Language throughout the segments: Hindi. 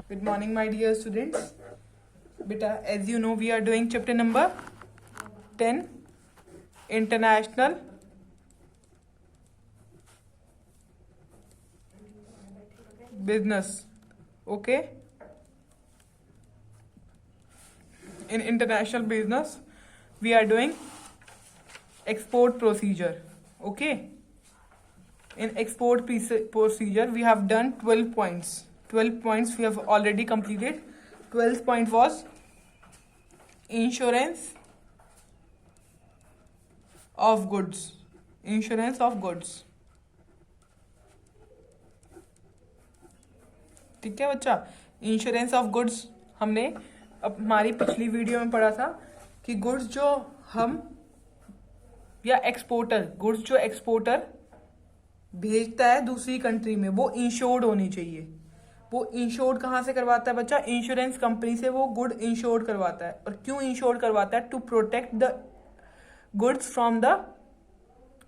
Good morning, my dear students. Beta, as you know, we are doing chapter number 10, International Business. Okay? In international business, we are doing export procedure. Okay? In export procedure, we have done 12 points. 12 points we have already completed. 12th point was insurance of goods. Insurance of goods. ठीक है बच्चा, इंश्योरेंस ऑफ गुड्स हमने अब हमारी पिछली वीडियो में पढ़ा था कि गुड्स जो हम या गुड्स जो एक्सपोर्टर भेजता है दूसरी कंट्री में वो इंश्योर्ड होनी चाहिए. वो इंश्योर्ड कहाँ से करवाता है बच्चा? इंश्योरेंस कंपनी से वो गुड इंश्योर्ड करवाता है. और क्यों इंश्योर्ड करवाता है? To protect the goods from the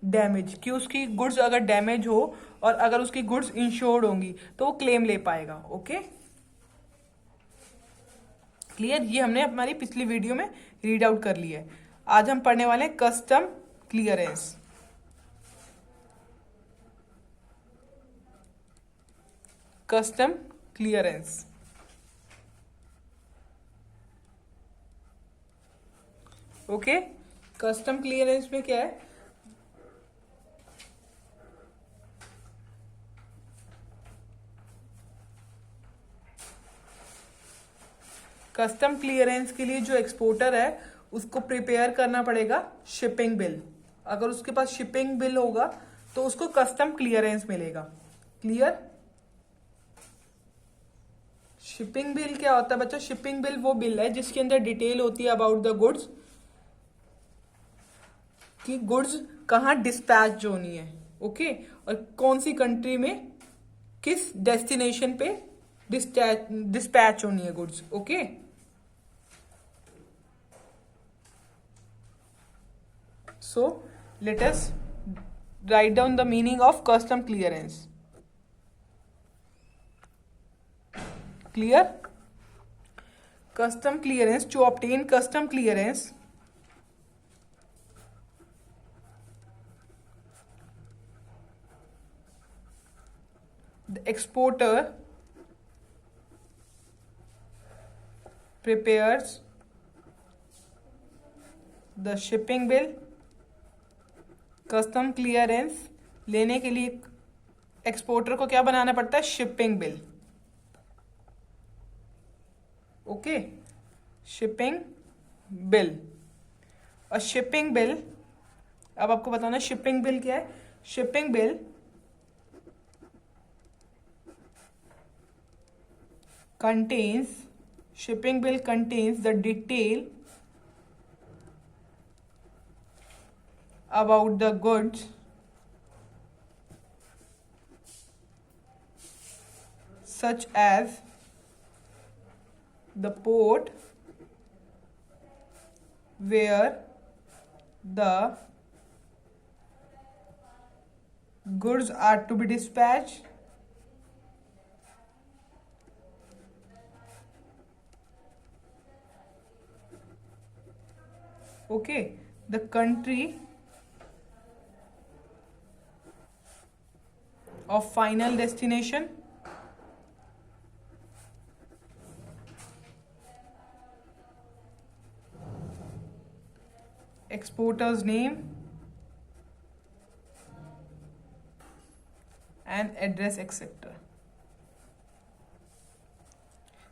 damage. कि उसकी गुड्स अगर डैमेज हो और अगर उसकी गुड्स इंश्योर्ड होंगी तो वो क्लेम ले पाएगा. Okay, clear? ये हमने हमारी पिछली वीडियो में रीड आउट कर लिया है. आज हम पढ़ने वाले हैं custom clearance. Custom clearance. Okay, custom clearance में क्या है? कस्टम क्लियरेंस के लिए जो एक्सपोर्टर है उसको प्रिपेयर करना पड़ेगा शिपिंग बिल. अगर उसके पास शिपिंग बिल होगा तो उसको कस्टम क्लियरेंस मिलेगा. क्लियर? शिपिंग बिल क्या होता है बच्चा? शिपिंग बिल वो बिल है जिसके अंदर डिटेल होती है अबाउट द गुड्स, कि गुड्स कहाँ डिस्पैच होनी है. ओके, और कौन सी कंट्री में किस डेस्टिनेशन पे डिस्पैच होनी है goods. Okay, so let us write down the meaning of custom clearance. Clear? Custom clearance. To obtain custom clearance, the exporter prepares the shipping bill. Custom clearance लेने के लिए एक्सपोर्टर को क्या बनाना पड़ता है? Shipping bill. Okay, shipping bill. और शिपिंग बिल, अब आपको बताना शिपिंग बिल क्या है. Shipping bill contains the detail about the goods such as the port where the goods are to be dispatched, okay, the country of final destination, exporter's name and address etc.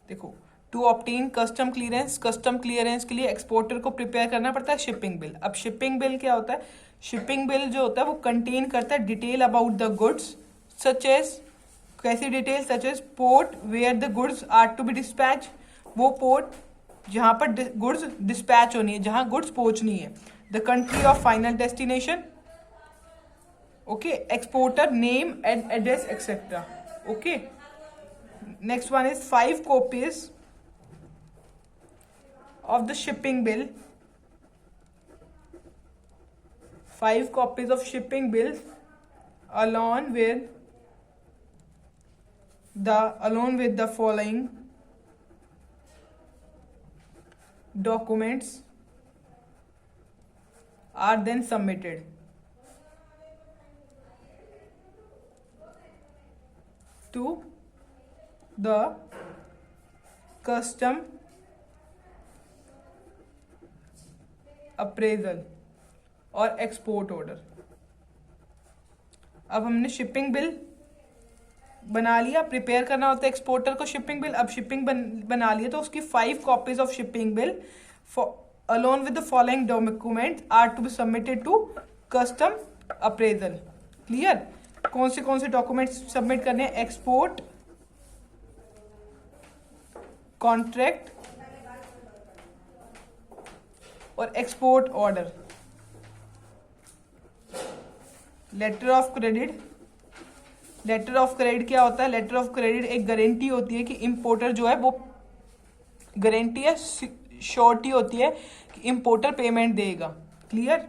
देखो, to obtain custom clearance, custom clearance के लिए एक्सपोर्टर को प्रिपेयर करना पड़ता है शिपिंग बिल. अब शिपिंग बिल क्या होता है? शिपिंग बिल जो होता है वो कंटेन करता है detail about the goods such as, कैसी detail? Such as port where the goods are to be dispatch. वो पोर्ट जहां पर गुड्स डिस्पैच होनी है, जहां गुड्स पहुंचनी है. The country of final destination. Okay, exporter name and address etcetera. Okay, next one is 5 copies of the shipping bill. 5 copies of shipping bills along with the following documents are then submitted to the custom appraisal और एक्सपोर्ट ऑर्डर। अब हमने शिपिंग बिल बना लिया, प्रिपेयर करना होता है एक्सपोर्टर को शिपिंग बिल। अब शिपिंग बना लिया तो उसकी 5 copies of shipping bill along with the following document are to be submitted to custom appraisal. Clear? कौन से डॉक्यूमेंट्स सबमिट करने हैं? एक्सपोर्ट कॉन्ट्रैक्ट और export order. Letter of credit. Letter of credit क्या होता है? लेटर ऑफ क्रेडिट एक गारंटी होती है कि इंपोर्टर जो है वो, गारंटी है, श्योरिटी होती है कि इंपोर्टर पेमेंट देगा। क्लियर?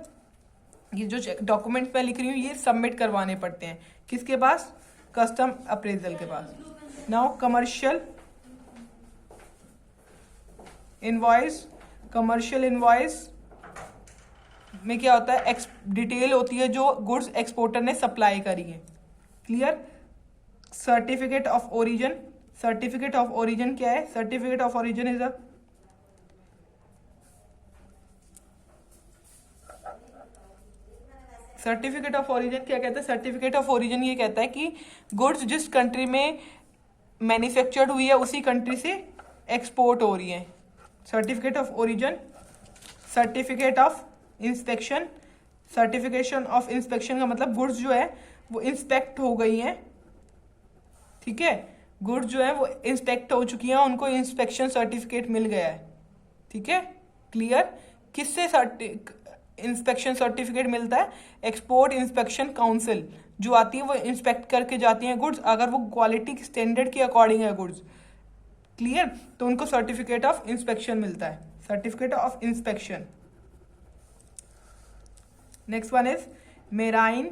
ये जो डॉक्यूमेंट मैं लिख रही हूँ ये सबमिट करवाने पड़ते हैं किसके पास? कस्टम अप्रेजल के पास। Now commercial invoice. Commercial invoice में क्या होता है? डिटेल होती है जो गुड्स एक्सपोर्टर ने सप्लाई करी है। Clear? Certificate of origin. Certificate of origin क्या है? Certificate of origin is a certificate of origin क्या कहता है? सर्टिफिकेट ऑफ ओरिजिन ये कहता है कि गुड्स जिस कंट्री में मैन्युफैक्चर्ड हुई है उसी कंट्री से एक्सपोर्ट हो रही है। Certificate of origin. Certificate of inspection. Certification of inspection का मतलब गुड्स जो है वो इंस्पेक्ट हो गई हैं। ठीक है? गुड्स जो है वो इंस्पेक्ट हो चुकी हैं, उनको इंस्पेक्शन सर्टिफिकेट मिल गया है। ठीक है? क्लियर? किससे इंस्पेक्शन सर्टिफिकेट मिलता है? एक्सपोर्ट इंस्पेक्शन काउंसिल जो आती है वो इंस्पेक्ट करके जाती हैं गुड्स, अगर वो क्वालिटी स्टैंडर्ड के अकॉर्डिंग है गुड्स। क्लियर? तो उनको सर्टिफिकेट ऑफ इंस्पेक्शन मिलता है। Certificate of inspection. Next one is marine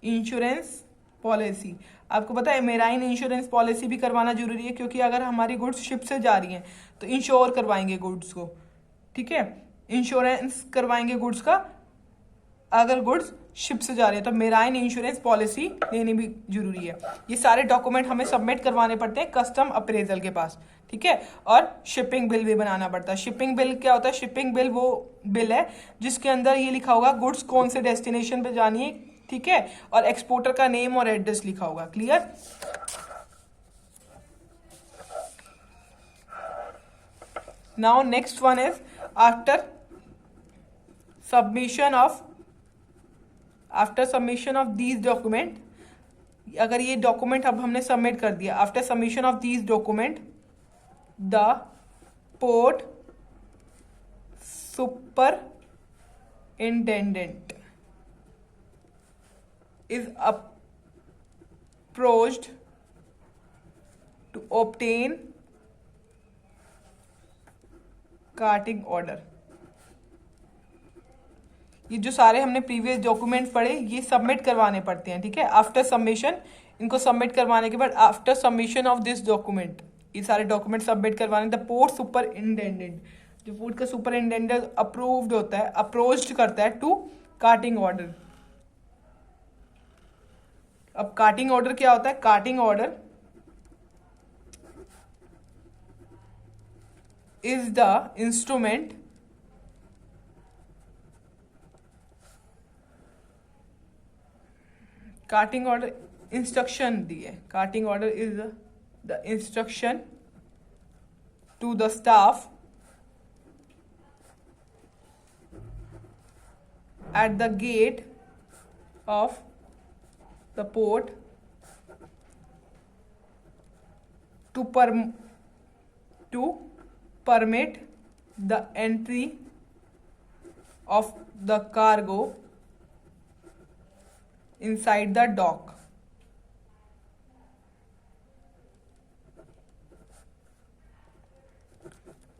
insurance policy. आपको पता है मेराइन इंश्योरेंस पॉलिसी भी करवाना जरूरी है, क्योंकि अगर हमारी गुड्स शिप से जा रही हैं तो इंश्योर करवाएंगे गुड्स को। ठीक है? इंश्योरेंस करवाएंगे गुड्स का अगर गुड्स शिप से जा रही है, तो मेराइन इंश्योरेंस पॉलिसी लेनी भी जरूरी है। ये सारे डॉक्यूमेंट हमें सबमिट करवाने पड़ते हैं कस्टम अप्रेजल के पास। ठीक है? और शिपिंग बिल भी बनाना पड़ता है। शिपिंग बिल क्या होता है? शिपिंग बिल वो बिल है जिसके अंदर ये लिखा होगा गुड्स कौन से डेस्टिनेशन पे जानी है। ठीक है? और एक्सपोर्टर का नेम और एड्रेस लिखा होगा। Clear? Now next one is after submission of these document. अगर ये डॉक्यूमेंट अब हमने सबमिट कर दिया, after submission of these document the port superintendent is approached to obtain carting order. ये जो सारे हमने प्रीवियस डॉक्यूमेंट पढ़े ये सबमिट करवाने पड़ते हैं। ठीक है? आफ्टर सबमिशन इनको सबमिट करवाने के बाद after submission of this document ये सारे डॉक्यूमेंट सबमिट करवाने द पोर्ट सुपरिटेंडेंट, जो पोर्ट का सुपरिटेंडेंट अप्रूव्ड होता है, अप्रोच्ड करता है टू कार्टिंग ऑर्डर। अब कार्टिंग ऑर्डर क्या होता है? Carting order is the instrument carting order instruction दी है। Carting order is the instruction to the staff at the gate of the port to permit the entry of the cargo inside the dock।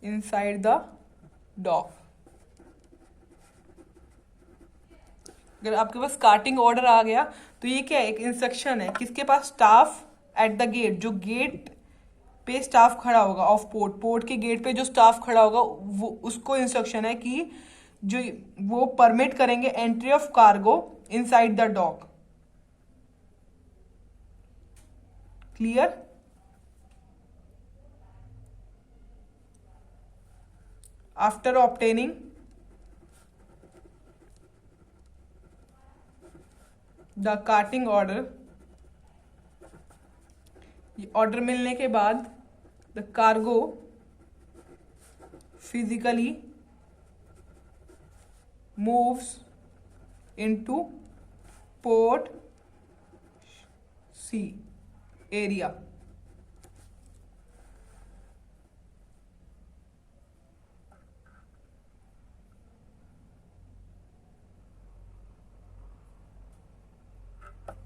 inside the dock। अगर आपके पास कार्टिंग ऑर्डर आ गया तो ये क्या है? एक इंस्ट्रक्शन है किसके पास? स्टाफ एट द गेट, जो गेट पे स्टाफ खड़ा होगा, ऑफ पोर्ट, पोर्ट के गेट पे जो स्टाफ खड़ा होगा वो उसको इंस्ट्रक्शन है कि जो वो परमिट करेंगे entry of cargo inside the dock. Clear? After obtaining the carting order, order मिलने के बाद the cargo physically moves into port C area.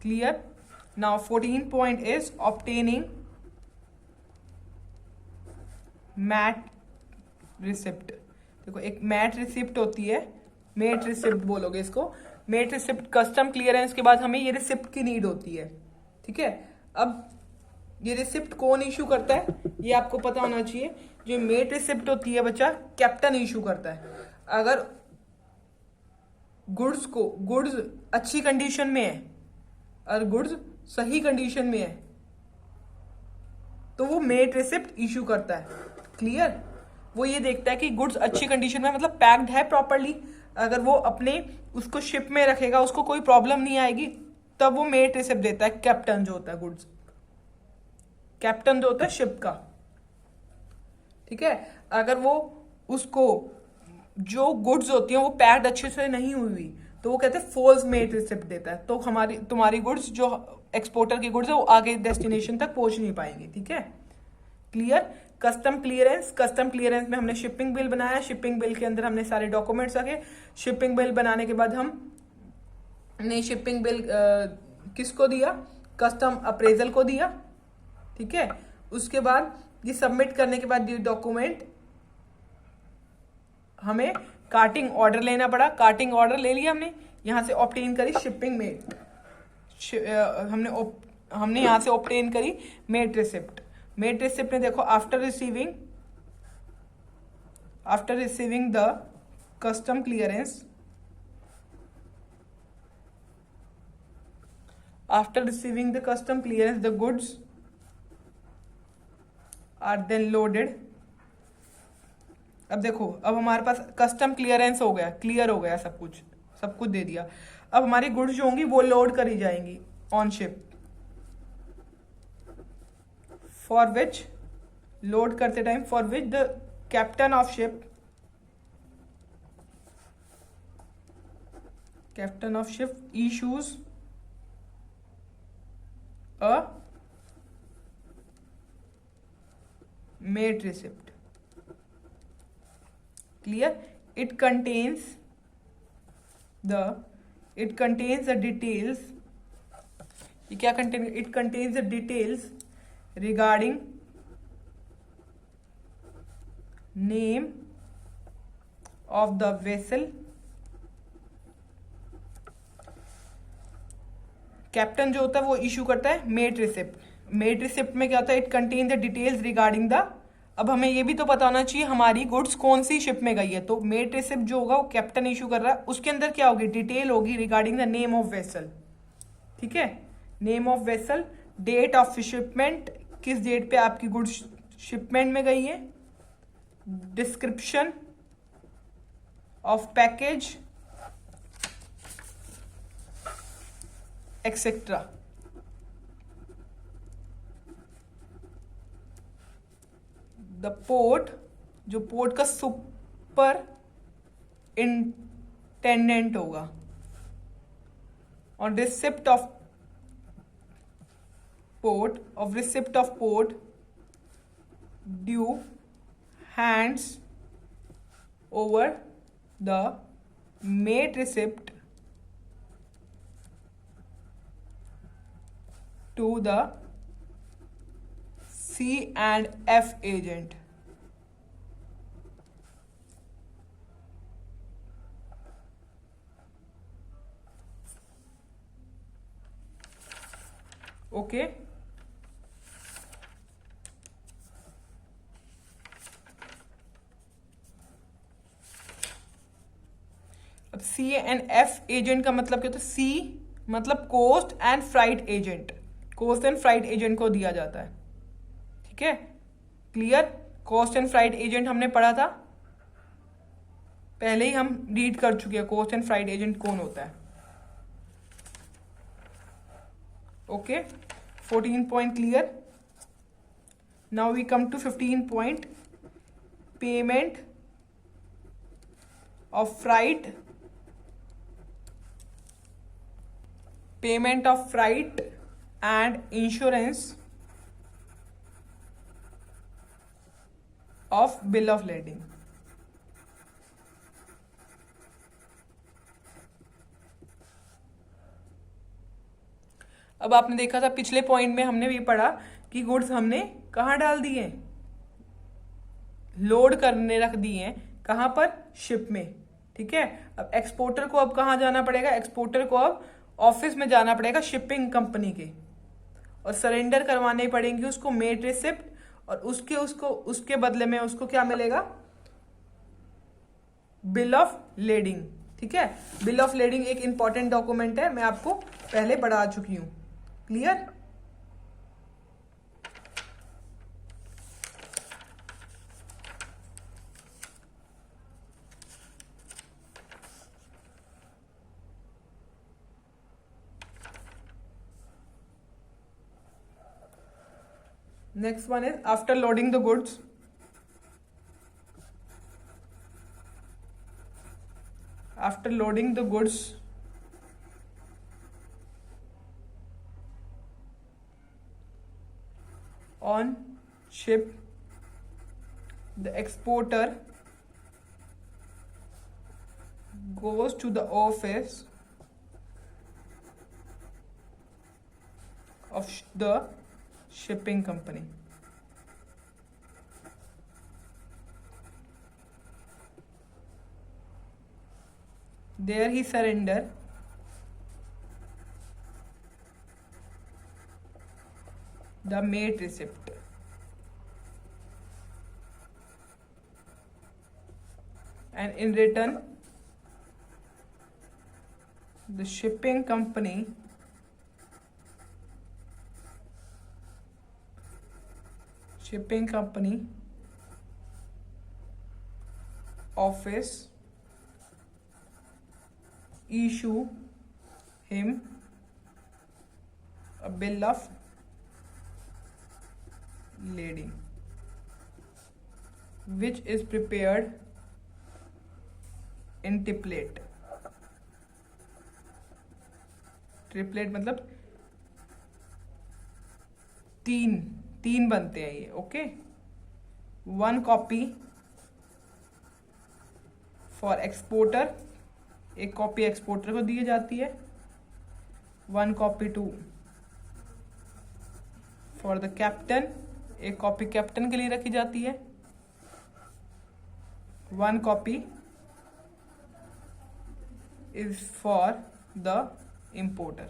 Clear? Now 14 point is obtaining mate receipt. देखो एक मैट रिसिप्ट होती है, मेट रिसिप्ट बोलोगे इसको, मेट रिसिप्ट कस्टम क्लियरेंस के बाद हमें ये रिसिप्ट की नीड होती है। ठीक है, अब ये रिसिप्ट कौन इशू करता है ये आपको पता होना चाहिए। जो मेट रिसिप्ट होती है बच्चा, कैप्टन इशू करता है। अगर गुड्स अच्छी कंडीशन में है और गुड्स सही कंडीशन में है तो वो मेट रिसिप्ट इशू करता है। क्लियर? वो ये देखता है कि गुड्स अच्छी कंडीशन में, मतलब पैक्ड है प्रॉपरली, अगर वो अपने उसको शिप में रखेगा उसको कोई प्रॉब्लम नहीं आएगी, तब वो मेट रिसिप्ट देता है। कैप्टन जो होता है गुड्स, कैप्टन जो होता है शिप का। ठीक है, अगर वो उसको जो गुड्स होती हैं वो पैक्ड अच्छे से नहीं हुई तो वो कहते हैं फॉल्स मेट रिसिप्ट देता है, तो तुम्हारी गुड्स जो एक्सपोर्टर की गुड्स है वो आगे डेस्टिनेशन तक पहुंच नहीं पाएंगी। ठीक है, क्लियर? कस्टम क्लियरेंस में हमने शिपिंग बिल बनाया, शिपिंग बिल के अंदर हमने सारे डॉक्यूमेंट्स रखे। शिपिंग बिल बनाने के बाद हमने शिपिंग बिल किसको दिया? कस्टम अप्रेजल को दिया। ठीक है, उसके बाद ये सबमिट करने के बाद ये डॉक्यूमेंट हमें कार्टिंग ऑर्डर लेना पड़ा। कार्टिंग ऑर्डर ले लिया हमने, यहां से ऑब्टेन करी शिपिंग मेट, हमने यहां से ऑब्टेन करी मेट रिसिप्ट। मेट रिसिप्ट में देखो after receiving the custom clearance, the goods are then loaded. अब देखो, अब हमारे पास कस्टम क्लियरेंस हो गया, क्लियर हो गया, सब कुछ दे दिया। अब हमारी गुड्स जो होंगी वो लोड करी जाएंगी on ship, for which load करते time for which the captain of ship issues a mate receipt. Clear? It contains the details. ये क्या contain? It contains the details regarding name of the vessel. Captain जो होता है वो इशू करता है मेट रिसिप्ट। मेट रिसिप्ट में क्या होता है? It contain the details regarding the, अब हमें ये भी तो पता होना चाहिए हमारी गुड्स कौन सी शिप में गई है, तो मेट रिसिप्ट जो होगा वो कैप्टन इशू कर रहा है, उसके अंदर क्या होगी? डिटेल होगी regarding the name of vessel. ठीक है, name of vessel, date of shipment, किस डेट पे आपकी गुड्स शिपमेंट में गई है, description of package etcetera. The port, जो पोर्ट का सुपर इंटेंडेंट होगा, और receipt of port due hands over the mate receipt to the C&F agent. Okay, C and F agent का मतलब क्या होता है? सी मतलब cost and freight agent, cost and freight agent को दिया जाता है, ठीक है, clear. Cost and freight agent हमने पढ़ा था, पहले ही हम रीड कर चुके हैं कोस्ट एंड फ्राइट एजेंट कौन होता है। Okay, 14 point clear. Now we come to 15 point, payment of freight, payment of freight and insurance of bill of lading. अब आपने देखा था पिछले पॉइंट में हमने भी पढ़ा कि गुड्स हमने कहाँ डाल दिए, लोड करने रख दिए हैं, कहाँ पर? शिप में, ठीक है। अब एक्सपोर्टर को अब कहाँ जाना पड़ेगा? एक्सपोर्टर को अब ऑफिस में जाना पड़ेगा शिपिंग कंपनी के, और सरेंडर करवाने पड़ेंगे उसको मेट रिसिप्ट, और उसके बदले में उसको क्या मिलेगा? बिल ऑफ लेडिंग, ठीक है। बिल ऑफ लेडिंग एक इंपॉर्टेंट डॉक्यूमेंट है, मैं आपको पहले पढ़ा चुकी हूं, clear. Next one is after loading the goods. After loading the goods on ship, the exporter goes to the office of the shipping company. There he surrender the mate receipt and in return the shipping company office issue him a bill of lading which is prepared in triplet. Triplet मतलब तीन बनते हैं ये, ओके। 1 कॉपी फॉर एक्सपोर्टर, एक कॉपी एक्सपोर्टर को दी जाती है, 1 copy to for the captain, एक कॉपी कैप्टन के लिए रखी जाती है, 1 copy is for the importer.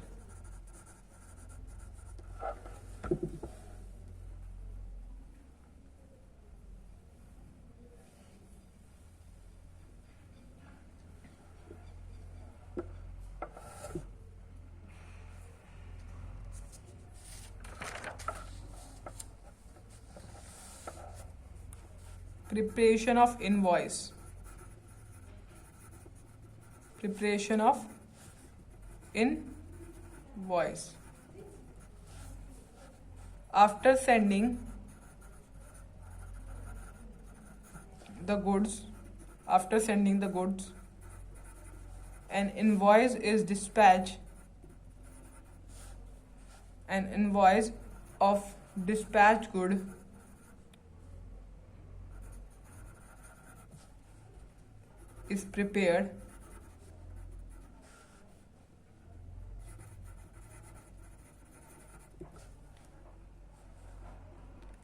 Preparation of invoice. Preparation of invoice. After sending the goods, an invoice is dispatched. An invoice of dispatched good is prepared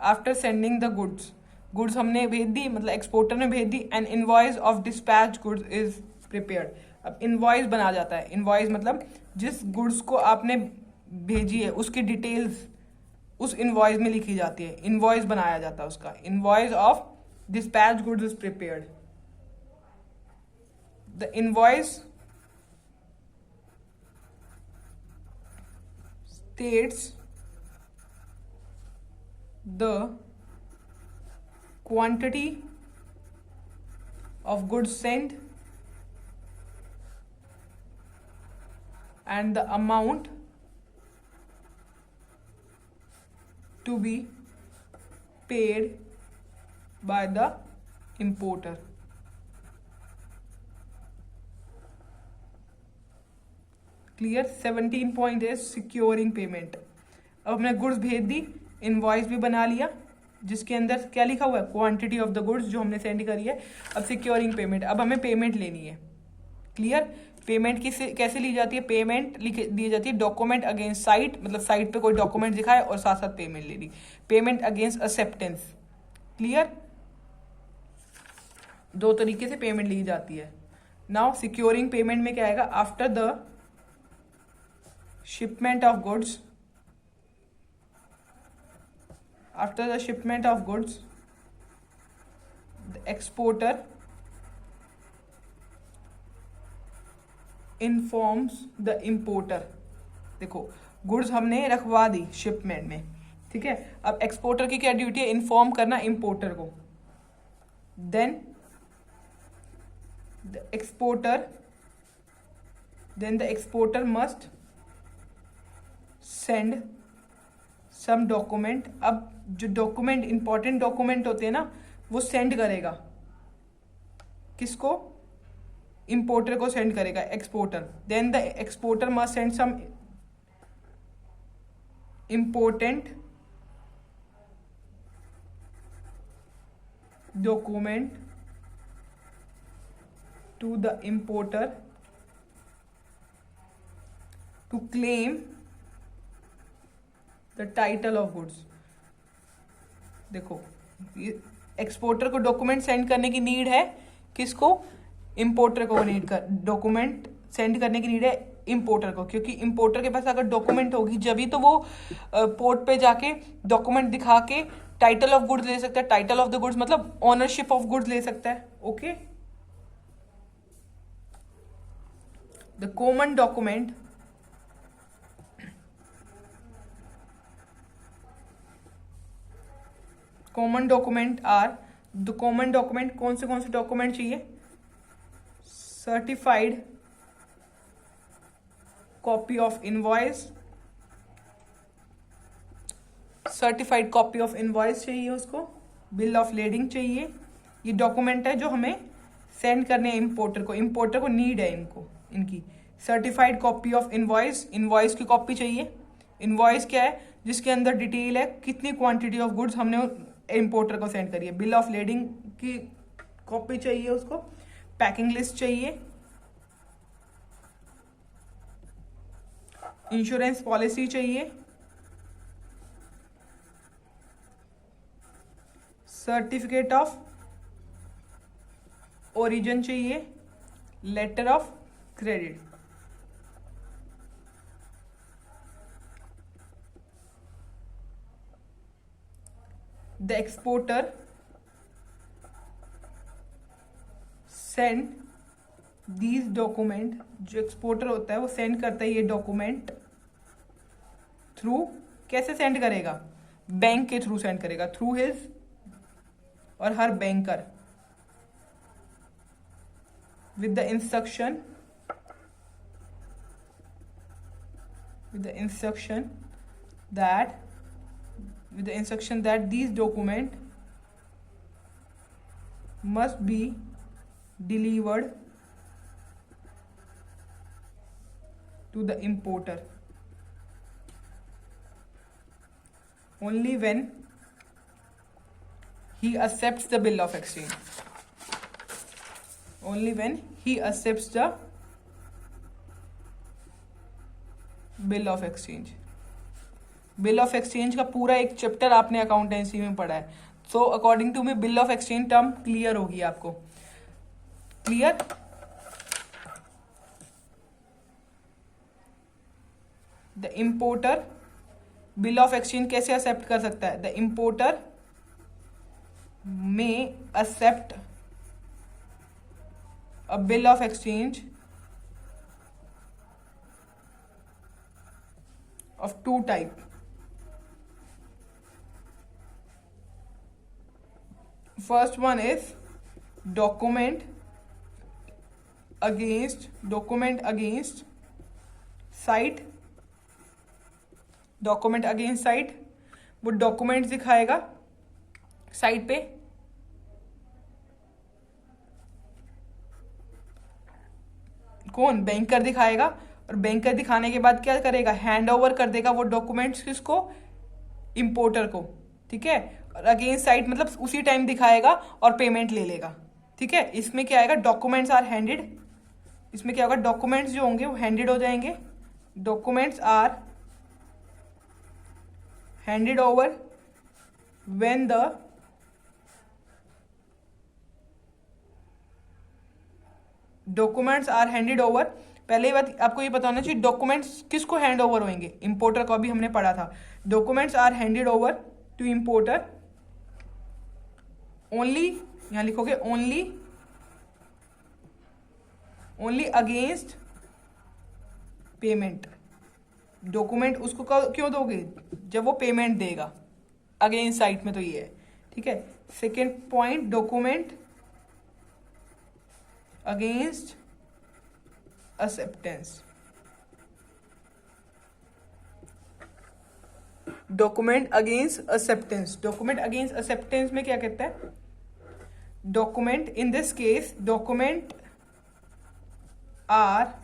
after sending the goods हमने भेज दी, मतलब एक्सपोर्टर ने भेज दी, and invoice of dispatch goods is prepared. अब इनवॉइस बना जाता है, इनवॉइस मतलब जिस गुड्स को आपने भेजी है उसकी डिटेल्स उस इनवॉइस में लिखी जाती है, इनवॉइस बनाया जाता है उसका। Invoice of dispatch goods is prepared. The invoice states the quantity of goods sent and the amount to be paid by the importer. Clear. 17 point है सिक्योरिंग पेमेंट। अब हमने गुड्स भेज दी, इनवॉइस भी बना लिया जिसके अंदर क्या लिखा हुआ है, क्वांटिटी ऑफ द गुड्स जो हमने सेंड करी है। अब सिक्योरिंग पेमेंट, अब हमें पेमेंट लेनी है। क्लियर। पेमेंट कैसे ली जाती है, पेमेंट दी जाती है डॉक्यूमेंट अगेंस्ट साइट, मतलब साइट पे कोई डॉक्यूमेंट दिखाए और साथ साथ पेमेंट ले ली। Payment against acceptance. क्लियर। दो तरीके से पेमेंट ली जाती है। नाउ सिक्योरिंग पेमेंट में क्या आएगा, after the shipment of goods, after the shipment of goods the exporter informs the importer। देखो गुड्स हमने रखवा दी शिपमेंट में, ठीक है। अब एक्सपोर्टर की क्या ड्यूटी है, इन्फॉर्म करना इम्पोर्टर को। Then the exporter must send some document. अब जो डॉक्यूमेंट, इंपॉर्टेंट डॉक्यूमेंट होते हैं ना, वो सेंड करेगा किसको, इंपोर्टर को सेंड करेगा exporter. Then the exporter must send some important document to the importer to claim the title of goods. देखो एक्सपोर्टर को डॉक्यूमेंट सेंड करने की नीड है, किसको, इंपोर्टर को नीड कर, डॉक्यूमेंट सेंड करने की नीड है इंपोर्टर को, क्योंकि इंपोर्टर के पास अगर डॉक्यूमेंट होगी जब तो वो पोर्ट पे जाके डॉक्यूमेंट दिखा के टाइटल ऑफ गुड्स ले सकता है। टाइटल ऑफ द गुड्स मतलब ओनरशिप ऑफ गुड्स ले सकता है। Okay. The common document common document are, the common document कौन से डॉक्यूमेंट चाहिए, certified copy of invoice, certified copy of invoice चाहिए उसको, बिल ऑफ लेडिंग चाहिए। ये डॉक्यूमेंट है जो हमें सेंड करने हैं इंपोर्टर को नीड है इनकी। Certified copy of invoice, invoice की कॉपी चाहिए। इनवॉइस क्या है, जिसके अंदर डिटेल है कितनी क्वांटिटी ऑफ गुड्स हमने इंपोर्टर को सेंड करी है। बिल ऑफ लेडिंग की कॉपी चाहिए उसको। पैकिंग लिस्ट चाहिए। इंश्योरेंस पॉलिसी चाहिए। सर्टिफिकेट ऑफ ओरिजिन चाहिए। Letter of credit. The exporter send these document, जो एक्सपोर्टर होता है वो सेंड करता है ये डॉक्यूमेंट थ्रू, कैसे सेंड करेगा, बैंक के थ्रू सेंड करेगा, थ्रू हिज और हर banker, with the instruction that these document must be delivered to the importer only when he accepts the bill of exchange. Only when he accepts the bill of exchange. Bill of exchange का पूरा एक चैप्टर आपने अकाउंटेंसी में पढ़ा है, so according to me bill of exchange term clear होगी आपको। Clear. The importer bill of exchange कैसे एक्सेप्ट कर सकता है, the importer may accept a bill of exchange of two type. First one is document against site. Document against sight, वो डॉक्यूमेंट दिखाएगा साइट पे, कौन? बैंकर दिखाएगा, और बैंकर दिखाने के बाद क्या करेगा? हैंड ओवर कर देगा वो डॉक्यूमेंट्स किसको? इंपोर्टर को, ठीक है। और अगेंस्ट साइट मतलब उसी टाइम दिखाएगा और पेमेंट ले लेगा, ठीक है। इसमें क्या आएगा? Documents are handed. इसमें क्या होगा? डॉक्यूमेंट्स जो होंगे वो हैंडेड हो जाएंगे। Documents are handed over when the documents are handed over. पहले ही बात आपको ये पता होना चाहिए डॉक्यूमेंट्स किसको हैंड ओवर होंगे? इंपोर्टर को, अभी हमने पढ़ा था। Documents are handed over to importer only, यहां लिखोगे ओनली अगेंस्ट पेमेंट। डॉक्यूमेंट उसको क्यों दोगे? जब वो पेमेंट देगा। अगेंस्ट साइट में तो ये है, ठीक है। Second point, document against acceptance. Document against acceptance. Document against acceptance में क्या कहता है? Document, in this case document are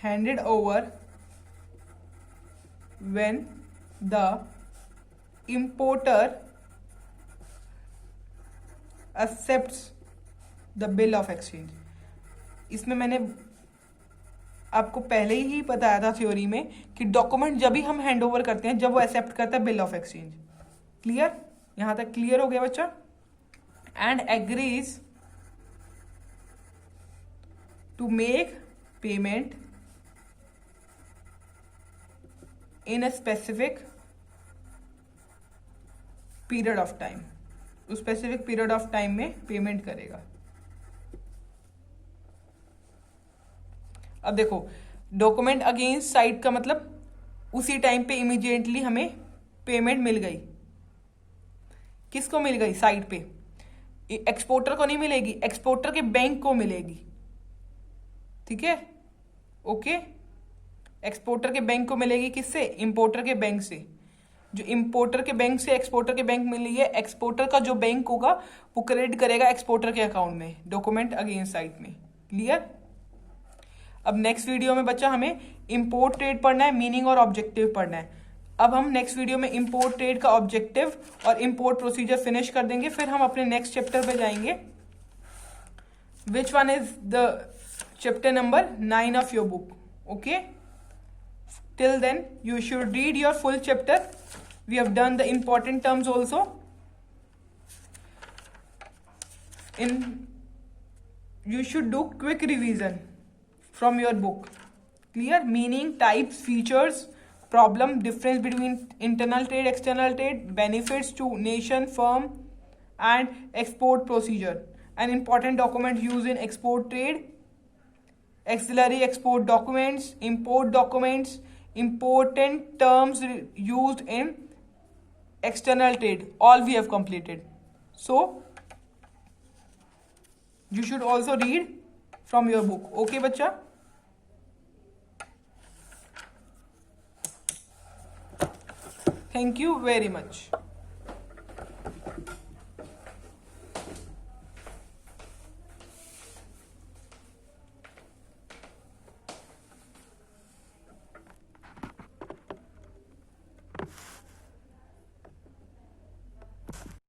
handed over when the importer accepts the bill of exchange. इसमें मैंने आपको पहले ही बताया था थ्योरी में कि डॉक्यूमेंट जब भी हम हैंड ओवर करते हैं जब वो एक्सेप्ट करता है बिल ऑफ एक्सचेंज। क्लियर? यहां तक क्लियर हो गया बच्चा? And agrees to make payment in a specific period of time. उस स्पेसिफिक पीरियड ऑफ टाइम में पेमेंट करेगा। अब देखो, डॉक्यूमेंट अगेंस्ट साइट का मतलब उसी टाइम पे इमीडिएटली हमें पेमेंट मिल गई। किसको मिल गई? साइट पे। एक्सपोर्टर को नहीं मिलेगी, एक्सपोर्टर के बैंक को मिलेगी, ठीक है। ओके, एक्सपोर्टर के बैंक को मिलेगी। किससे? इंपोर्टर के बैंक से। जो इंपोर्टर के बैंक से एक्सपोर्टर के बैंक मिली है, एक्सपोर्टर का जो बैंक होगा वो क्रेडिट करेगा एक्सपोर्टर के अकाउंट में, डॉक्यूमेंट अगेंस्ट साइट में। क्लियर? अब नेक्स्ट वीडियो में बच्चा हमें इंपोर्ट ट्रेड पढ़ना है, मीनिंग और ऑब्जेक्टिव पढ़ना है। अब हम नेक्स्ट वीडियो में इंपोर्ट ट्रेड का ऑब्जेक्टिव और इंपोर्ट प्रोसीजर फिनिश कर देंगे, फिर हम अपने नेक्स्ट चैप्टर पे जाएंगे। Which one is the chapter number 9 of your book? Okay, till then you should read your full chapter. We have done the important terms also. You should do quick revision from your book. Clear? Meaning, types, features, problem, difference between internal trade, external trade, benefits to nation, firm, and export procedure. An important document used in export trade, auxiliary export documents, import documents, important terms used in external trade, all we have completed. So you should also read from your book. Okay bachcha? Thank you very much.